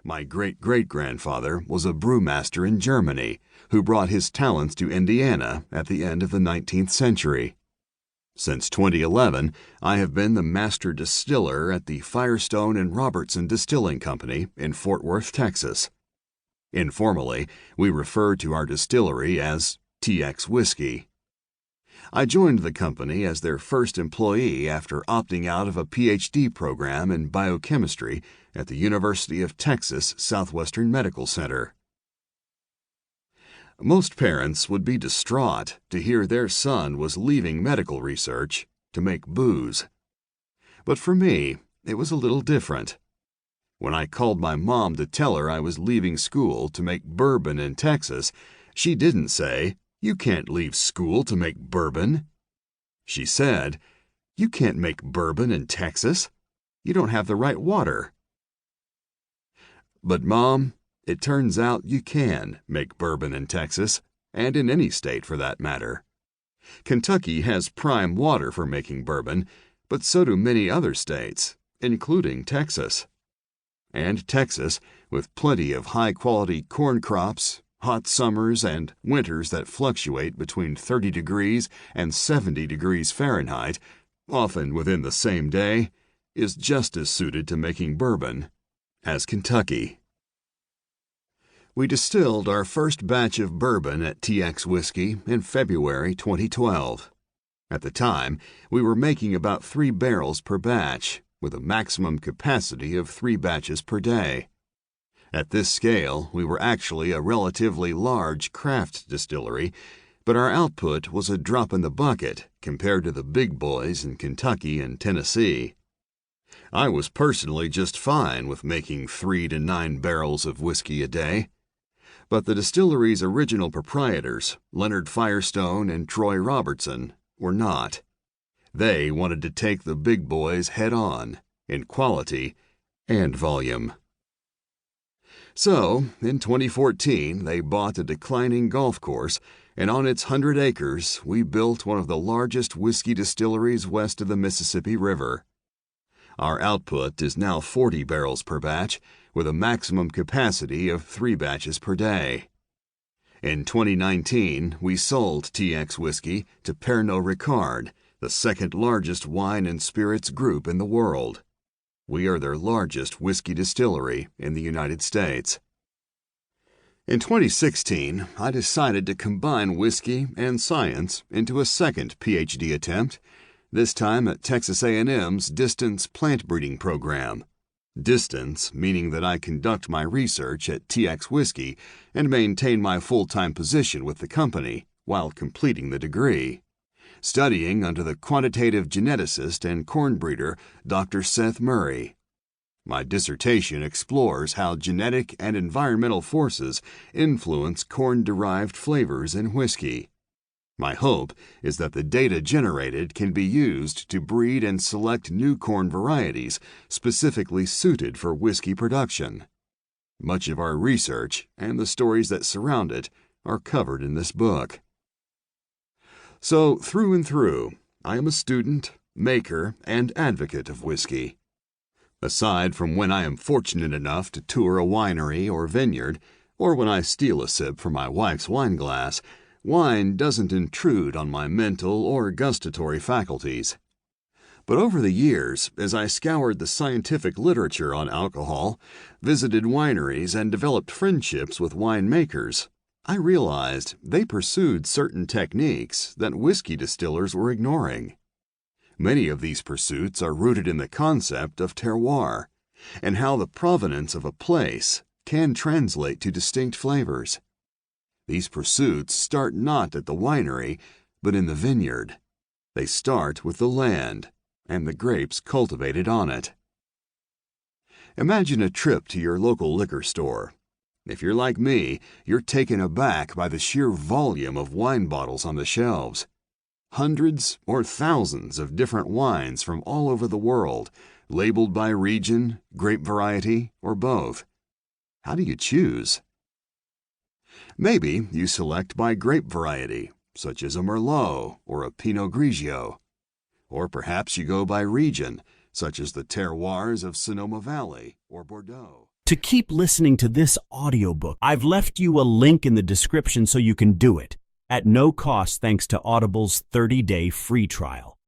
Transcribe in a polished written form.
My great-great-grandfather was a brewmaster in Germany who brought his talents to Indiana at the end of the 19th century. Since 2011, I have been the master distiller at the Firestone and Robertson Distilling Company in Fort Worth, Texas. Informally, we refer to our distillery as TX Whiskey. I joined the company as their first employee after opting out of a PhD program in biochemistry at the University of Texas Southwestern Medical Center. Most parents would be distraught to hear their son was leaving medical research to make booze. But for me, it was a little different. When I called my mom to tell her I was leaving school to make bourbon in Texas, she didn't say, "You can't leave school to make bourbon." She said, "You can't make bourbon in Texas. You don't have the right water." But Mom, it turns out you can make bourbon in Texas, and in any state for that matter. Kentucky has prime water for making bourbon, but so do many other states, including Texas. And Texas, with plenty of high-quality corn crops, hot summers, and winters that fluctuate between 30 degrees and 70 degrees Fahrenheit, often within the same day, is just as suited to making bourbon as Kentucky. We distilled our first batch of bourbon at TX Whiskey in February 2012. At the time, we were making about 3 barrels per batch, with a maximum capacity of 3 batches per day. At this scale, we were actually a relatively large craft distillery, but our output was a drop in the bucket compared to the big boys in Kentucky and Tennessee. I was personally just fine with making 3 to 9 barrels of whiskey a day. But the distillery's original proprietors, Leonard Firestone and Troy Robertson, were not. They wanted to take the big boys head-on, in quality and volume. So, in 2014, they bought a declining golf course, and on its 100 acres, we built one of the largest whiskey distilleries west of the Mississippi River. Our output is now 40 barrels per batch, with a maximum capacity of 3 batches per day. In 2019, we sold TX Whiskey to Pernod Ricard, the second largest wine and spirits group in the world. We are their largest whiskey distillery in the United States. In 2016, I decided to combine whiskey and science into a second PhD attempt, this time at Texas A&M's Distance Plant Breeding Program. Distance meaning that I conduct my research at TX Whiskey and maintain my full-time position with the company while completing the degree, studying under the quantitative geneticist and corn breeder Dr. Seth Murray. My dissertation explores how genetic and environmental forces influence corn-derived flavors in whiskey. My hope is that the data generated can be used to breed and select new corn varieties specifically suited for whiskey production. Much of our research and the stories that surround it are covered in this book. So, through and through, I am a student, maker, and advocate of whiskey. Aside from when I am fortunate enough to tour a winery or vineyard, or when I steal a sip from my wife's wine glass, wine doesn't intrude on my mental or gustatory faculties. But over the years, as I scoured the scientific literature on alcohol, visited wineries, and developed friendships with winemakers, I realized they pursued certain techniques that whiskey distillers were ignoring. Many of these pursuits are rooted in the concept of terroir, and how the provenance of a place can translate to distinct flavors. These pursuits start not at the winery, but in the vineyard. They start with the land and the grapes cultivated on it. Imagine a trip to your local liquor store. If you're like me, you're taken aback by the sheer volume of wine bottles on the shelves. Hundreds or thousands of different wines from all over the world, labeled by region, grape variety, or both. How do you choose? Maybe you select by grape variety, such as a Merlot or a Pinot Grigio. Or perhaps you go by region, such as the terroirs of Sonoma Valley or Bordeaux. To keep listening to this audiobook, I've left you a link in the description so you can do it, at no cost thanks to Audible's 30-day free trial.